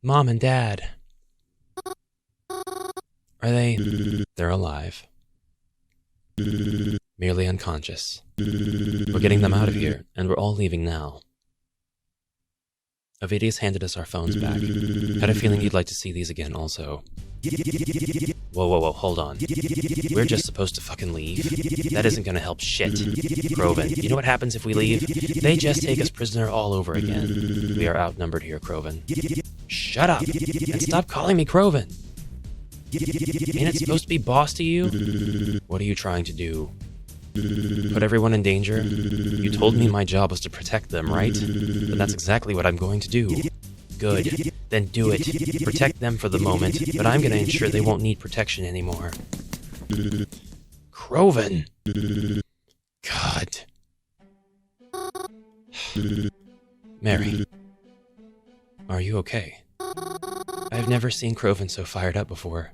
Mom and Dad. Are they? They're alive. Merely unconscious. We're getting them out of here, and we're all leaving now. Ovidius handed us our phones back. Had a feeling you'd like to see these again also. Whoa, hold on. We're just supposed to fucking leave? That isn't gonna help shit. Croven, you know what happens if we leave? They just take us prisoner all over again. We are outnumbered here, Croven. Shut up! And stop calling me Croven! Ain't it supposed to be boss to you? What are you trying to do? Put everyone in danger? You told me my job was to protect them, right? But that's exactly what I'm going to do. Good. Then do it. Protect them for the moment, but I'm going to ensure they won't need protection anymore. Croven! God. Mary. Are you okay? I've never seen Croven so fired up before.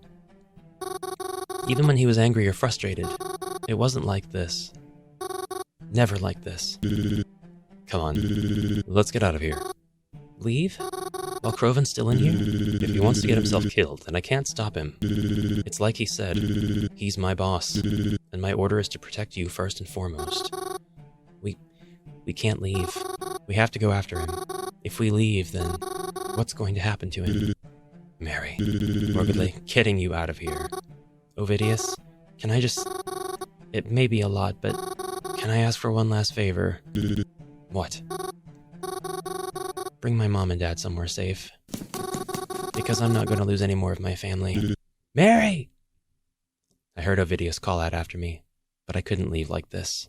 Even when he was angry or frustrated, it wasn't like this. Never like this. Come on, let's get out of here. Leave? While Croven's still in here? If he wants to get himself killed, then I can't stop him. It's like he said, he's my boss, and my order is to protect you first and foremost. We can't leave. We have to go after him. If we leave, then what's going to happen to him? Mary, morbidly getting you out of here. Ovidius, can I just... It may be a lot, but can I ask for one last favor? What? Bring my mom and dad somewhere safe. Because I'm not going to lose any more of my family. Mary! I heard Ovidius call out after me, but I couldn't leave like this.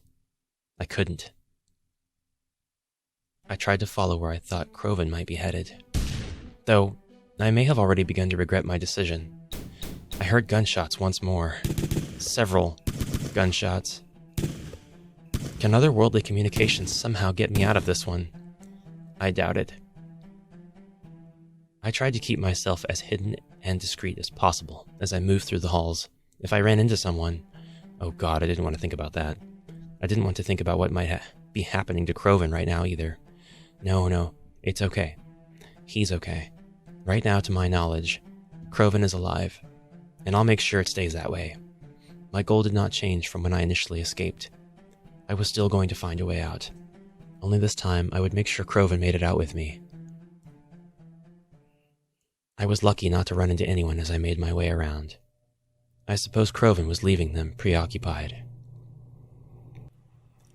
I couldn't. I tried to follow where I thought Croven might be headed. Though, I may have already begun to regret my decision. I heard gunshots once more. Several gunshots. Can otherworldly communications somehow get me out of this one? I doubt it. I tried to keep myself as hidden and discreet as possible as I moved through the halls. If I ran into someone... Oh god, I didn't want to think about that. I didn't want to think about what might be happening to Croven right now either. No, it's okay. He's okay. Right now, to my knowledge, Croven is alive, and I'll make sure it stays that way. My goal did not change from when I initially escaped. I was still going to find a way out. Only this time, I would make sure Croven made it out with me. I was lucky not to run into anyone as I made my way around. I suppose Croven was leaving them preoccupied.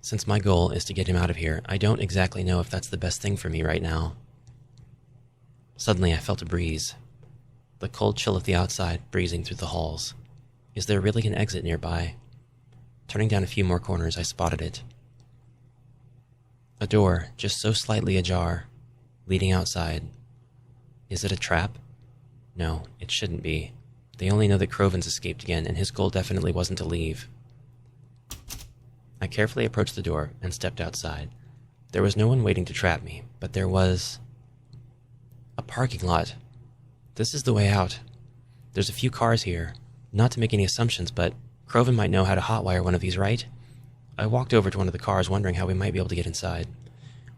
Since my goal is to get him out of here, I don't exactly know if that's the best thing for me right now. Suddenly, I felt a breeze. The cold chill of the outside breezing through the halls. Is there really an exit nearby? Turning down a few more corners, I spotted it. A door, just so slightly ajar, leading outside. Is it a trap? No, it shouldn't be. They only know that Croven's escaped again, and his goal definitely wasn't to leave. I carefully approached the door and stepped outside. There was no one waiting to trap me, but there was... a parking lot. This is the way out. There's a few cars here. Not to make any assumptions, but Croven might know how to hotwire one of these, right? I walked over to one of the cars, wondering how we might be able to get inside.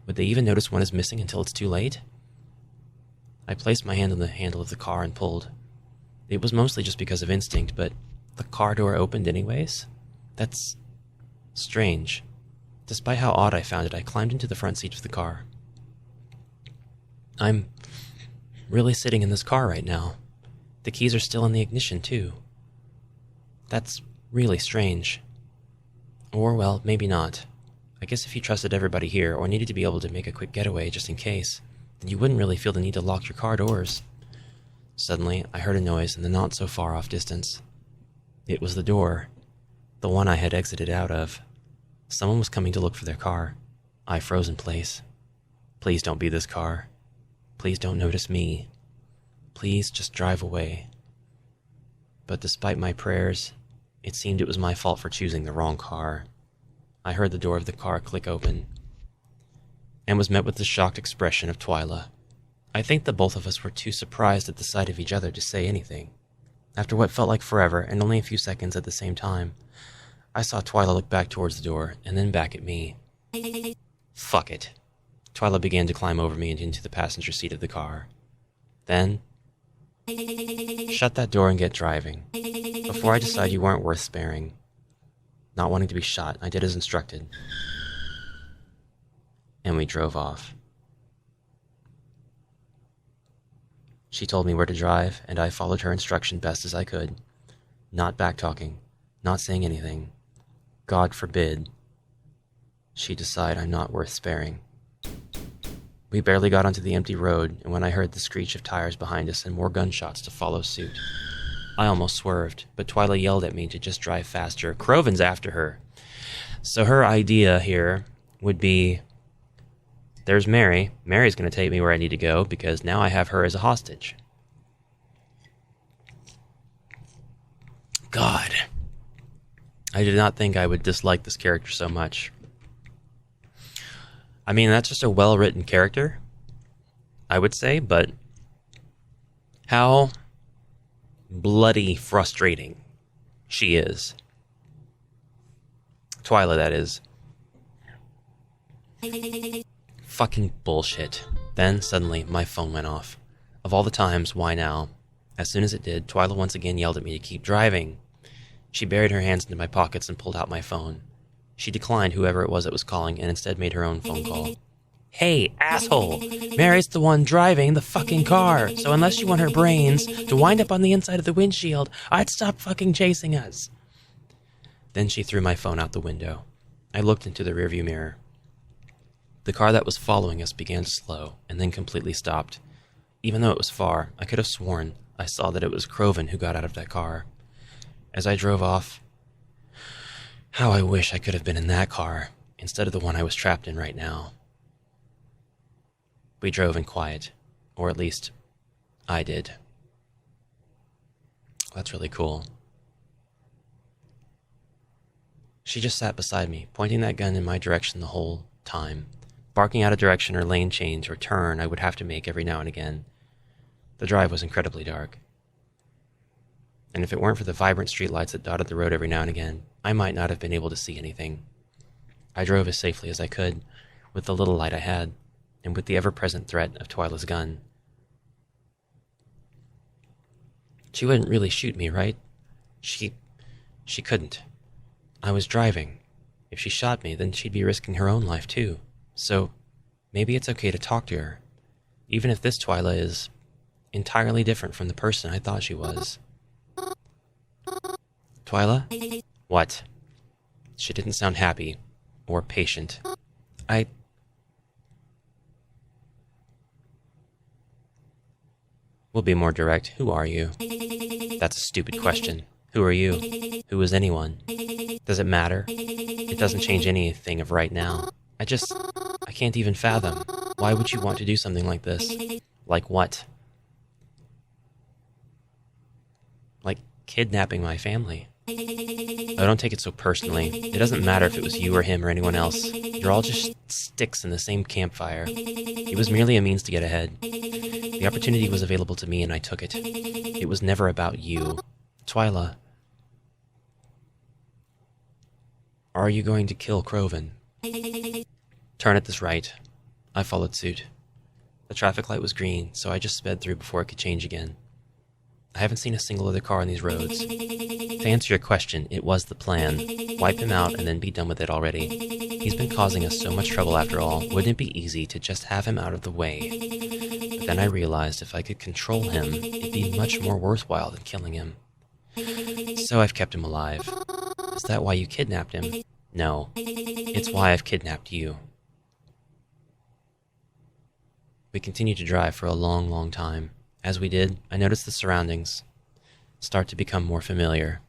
Would they even notice one is missing until it's too late? I placed my hand on the handle of the car and pulled. It was mostly just because of instinct, but the car door opened anyways? That's... strange. Despite how odd I found it, I climbed into the front seat of the car. I'm really sitting in this car right now. The keys are still in the ignition, too. That's really strange. Or, well, maybe not. I guess if you trusted everybody here, or needed to be able to make a quick getaway just in case, then you wouldn't really feel the need to lock your car doors. Suddenly, I heard a noise in the not-so-far-off distance. It was the door. The one I had exited out of. Someone was coming to look for their car. I froze in place. Please don't be this car. Please don't notice me. Please just drive away. But despite my prayers, it seemed it was my fault for choosing the wrong car. I heard the door of the car click open, and was met with the shocked expression of Twyla. I think that both of us were too surprised at the sight of each other to say anything. After what felt like forever, and only a few seconds at the same time, I saw Twyla look back towards the door, and then back at me. Fuck it. Twyla began to climb over me and into the passenger seat of the car. Then, shut that door and get driving. Before I decide you weren't worth sparing. Not wanting to be shot, I did as instructed. And we drove off. She told me where to drive, and I followed her instruction best as I could. Not back-talking, not saying anything. God forbid she decide I'm not worth sparing. We barely got onto the empty road, and when I heard the screech of tires behind us and more gunshots to follow suit, I almost swerved, but Twyla yelled at me to just drive faster. Croven's after her. So her idea here would be, there's Mary. Mary's going to take me where I need to go, because now I have her as a hostage. God. I did not think I would dislike this character so much. I mean, that's just a well-written character, I would say, but how bloody frustrating she is. Twyla, that is. Fucking bullshit. Then, suddenly, my phone went off. Of all the times, why now? As soon as it did, Twyla once again yelled at me to keep driving. She buried her hands into my pockets and pulled out my phone. She declined whoever it was that was calling and instead made her own phone call. Hey, asshole! Mary's the one driving the fucking car, so unless you want her brains to wind up on the inside of the windshield, I'd stop fucking chasing us. Then she threw my phone out the window. I looked into the rearview mirror. The car that was following us began to slow, and then completely stopped. Even though it was far, I could have sworn I saw that it was Croven who got out of that car. As I drove off, how I wish I could have been in that car, instead of the one I was trapped in right now. We drove in quiet, or at least, I did. That's really cool. She just sat beside me, pointing that gun in my direction the whole time, barking out a direction or lane change or turn I would have to make every now and again. The drive was incredibly dark. And if it weren't for the vibrant streetlights that dotted the road every now and again, I might not have been able to see anything. I drove as safely as I could, with the little light I had, and with the ever-present threat of Twyla's gun. She wouldn't really shoot me, right? She couldn't. I was driving. If she shot me, then she'd be risking her own life, too. So, maybe it's okay to talk to her, even if this Twyla is entirely different from the person I thought she was. Twyla? What? She didn't sound happy, or patient. We'll be more direct. Who are you? That's a stupid question. Who are you? Who is anyone? Does it matter? It doesn't change anything of right now. I can't even fathom. Why would you want to do something like this? Like what? Like kidnapping my family. Oh, don't take it so personally. It doesn't matter if it was you or him or anyone else. You're all just sticks in the same campfire. It was merely a means to get ahead. The opportunity was available to me and I took it. It was never about you. Twyla. Are you going to kill Croven? Turn at this right. I followed suit. The traffic light was green, so I just sped through before it could change again. I haven't seen a single other car on these roads. To answer your question, it was the plan. Wipe him out and then be done with it already. He's been causing us so much trouble after all. Wouldn't it be easy to just have him out of the way? But then I realized if I could control him, it'd be much more worthwhile than killing him. So I've kept him alive. Is that why you kidnapped him? No. It's why I've kidnapped you. We continued to drive for a long, long time. As we did, I noticed the surroundings start to become more familiar.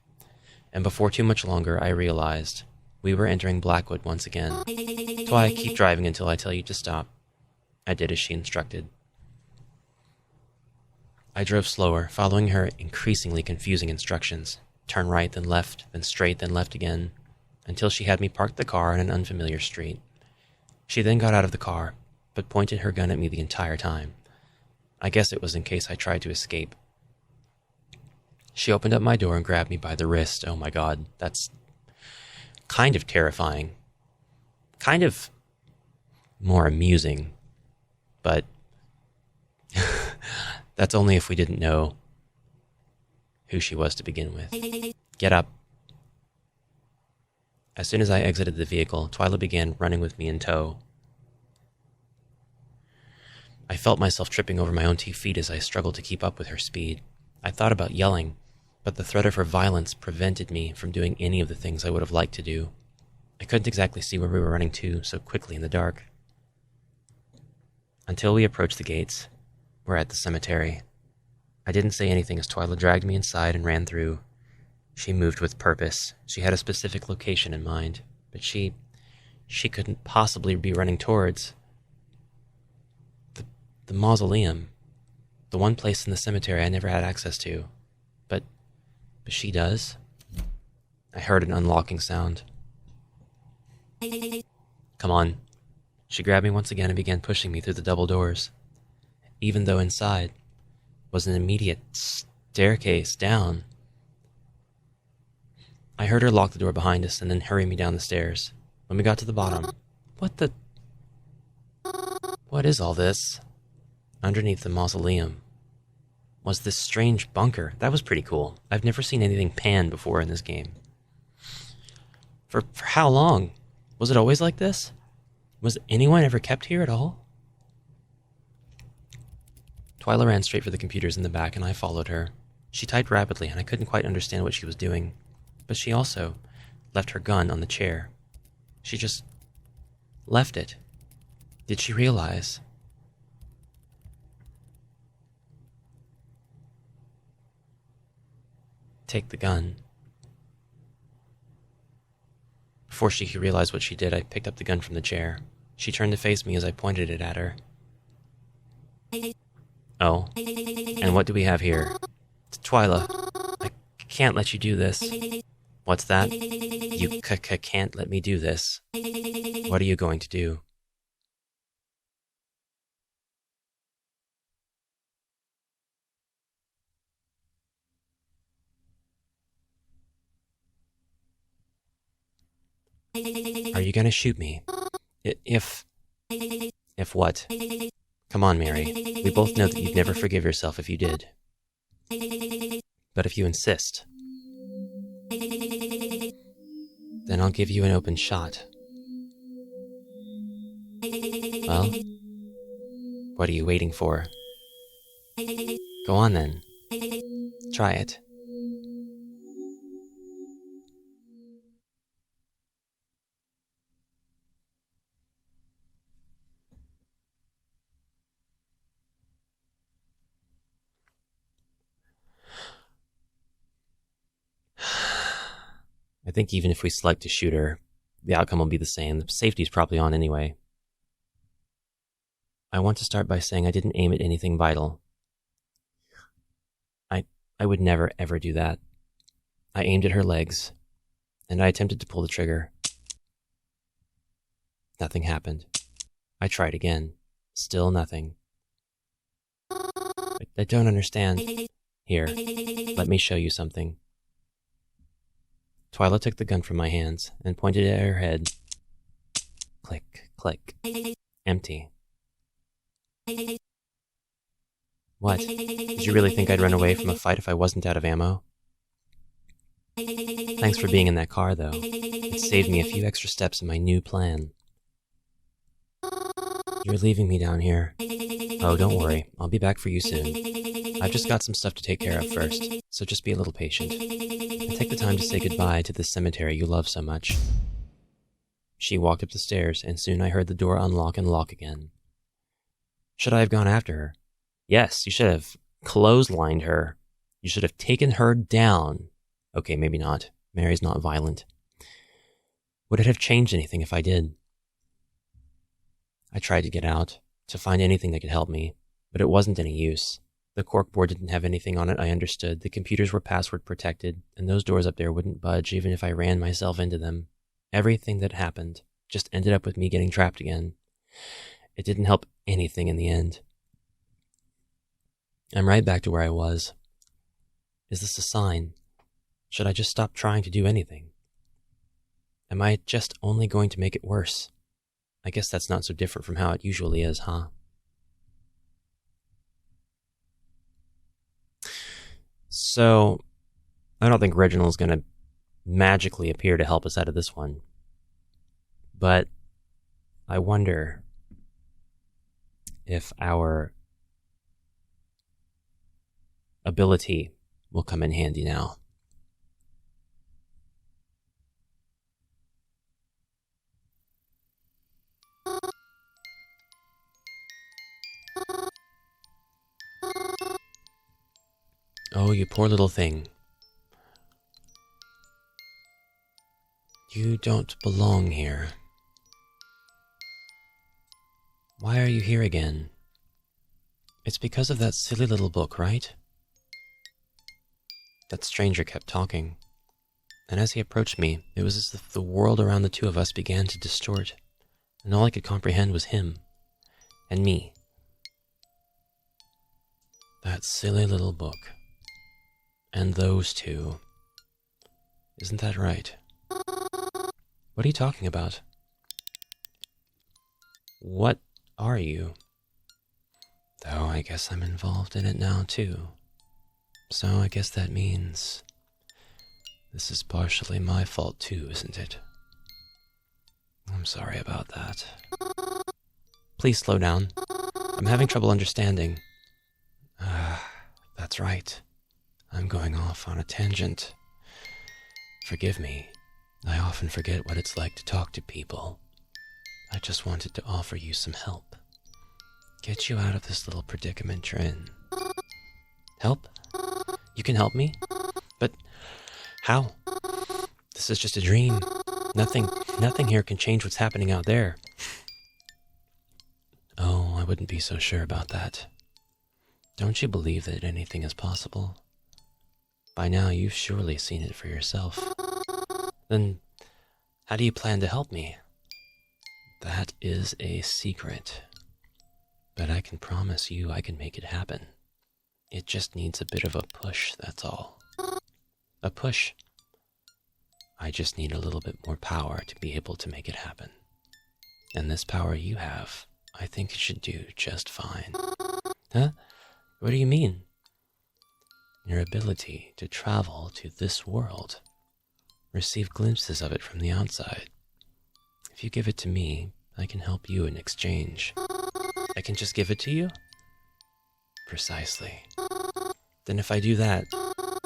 And before too much longer, I realized we were entering Blackwood once again. Twy, keep driving until I tell you to stop. I did as she instructed. I drove slower, following her increasingly confusing instructions. Turn right, then left, then straight, then left again, until she had me park the car on an unfamiliar street. She then got out of the car, but pointed her gun at me the entire time. I guess it was in case I tried to escape. She opened up my door and grabbed me by the wrist. Oh my God, that's kind of terrifying. Kind of more amusing, but That's only if we didn't know who she was to begin with. Get up. As soon as I exited the vehicle, Twyla began running with me in tow. I felt myself tripping over my own 2 feet as I struggled to keep up with her speed. I thought about yelling, but the threat of her violence prevented me from doing any of the things I would have liked to do. I couldn't exactly see where we were running to so quickly in the dark. Until we approached the gates, we're at the cemetery. I didn't say anything as Twyla dragged me inside and ran through. She moved with purpose. She had a specific location in mind, but she couldn't possibly be running towards the mausoleum, the one place in the cemetery I never had access to. But she does. I heard an unlocking sound. Come on. She grabbed me once again and began pushing me through the double doors. Even though inside was an immediate staircase down. I heard her lock the door behind us and then hurry me down the stairs. When we got to the bottom, what is all this? Underneath the mausoleum was this strange bunker. That was pretty cool. I've never seen anything pan before in this game. For how long? Was it always like this? Was anyone ever kept here at all? Twyla ran straight for the computers in the back, and I followed her. She typed rapidly, and I couldn't quite understand what she was doing. But she also left her gun on the chair. She just left it. Did she realize? Take the gun. Before she could realize what she did, I picked up the gun from the chair. She turned to face me as I pointed it at her. Oh, and what do we have here? Twyla, I can't let you do this. What's that? You can't let me do this. What are you going to do? Are you gonna shoot me? If what? Come on, Mary. We both know that you'd never forgive yourself if you did. But if you insist, then I'll give you an open shot. Well, what are you waiting for? Go on then. Try it. I think even if we select to shoot her, the outcome will be the same. The safety's probably on anyway. I want to start by saying I didn't aim at anything vital. I would never, ever do that. I aimed at her legs, and I attempted to pull the trigger. Nothing happened. I tried again. Still nothing. I don't understand. Here, let me show you something. Twyla took the gun from my hands and pointed it at her head. Click, click. Empty. What? Did you really think I'd run away from a fight if I wasn't out of ammo? Thanks for being in that car, though. It saved me a few extra steps in my new plan. You're leaving me down here. Oh, don't worry. I'll be back for you soon. I've just got some stuff to take care of first, so just be a little patient. And take the time to say goodbye to this cemetery you love so much. She walked up the stairs, and soon I heard the door unlock and lock again. Should I have gone after her? Yes, you should have clotheslined her. You should have taken her down. Okay, maybe not. Mary's not violent. Would it have changed anything if I did? I tried to get out, to find anything that could help me, but it wasn't any use. The corkboard didn't have anything on it I understood, the computers were password protected, and those doors up there wouldn't budge even if I ran myself into them. Everything that happened just ended up with me getting trapped again. It didn't help anything in the end. I'm right back to where I was. Is this a sign? Should I just stop trying to do anything? Am I just only going to make it worse? I guess that's not so different from how it usually is, huh? So, I don't think Reginald's going to magically appear to help us out of this one. But I wonder if our ability will come in handy now. Oh, you poor little thing. You don't belong here. Why are you here again? It's because of that silly little book, right? That stranger kept talking, and as he approached me, it was as if the world around the two of us began to distort, and all I could comprehend was him and me. That silly little book. And those two. Isn't that right? What are you talking about? What are you? Though I guess I'm involved in it now, too. So I guess that means this is partially my fault, too, isn't it? I'm sorry about that. Please slow down. I'm having trouble understanding. That's right. I'm going off on a tangent. Forgive me. I often forget what it's like to talk to people. I just wanted to offer you some help. Get you out of this little predicament you're in. Help? You can help me? But how? This is just a dream. Nothing here can change what's happening out there. Oh, I wouldn't be so sure about that. Don't you believe that anything is possible? By now, you've surely seen it for yourself. Then, how do you plan to help me? That is a secret. But I can promise you I can make it happen. It just needs a bit of a push, that's all. A push. I just need a little bit more power to be able to make it happen. And this power you have, I think it should do just fine. Huh? What do you mean? Your ability to travel to this world. Receive glimpses of it from the outside. If you give it to me, I can help you in exchange. I can just give it to you? Precisely. Then if I do that,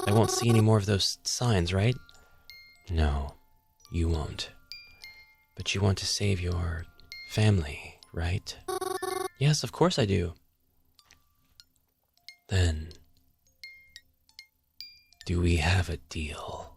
I won't see any more of those signs, right? No, you won't. But you want to save your family, right? Yes, of course I do. Then, do we have a deal?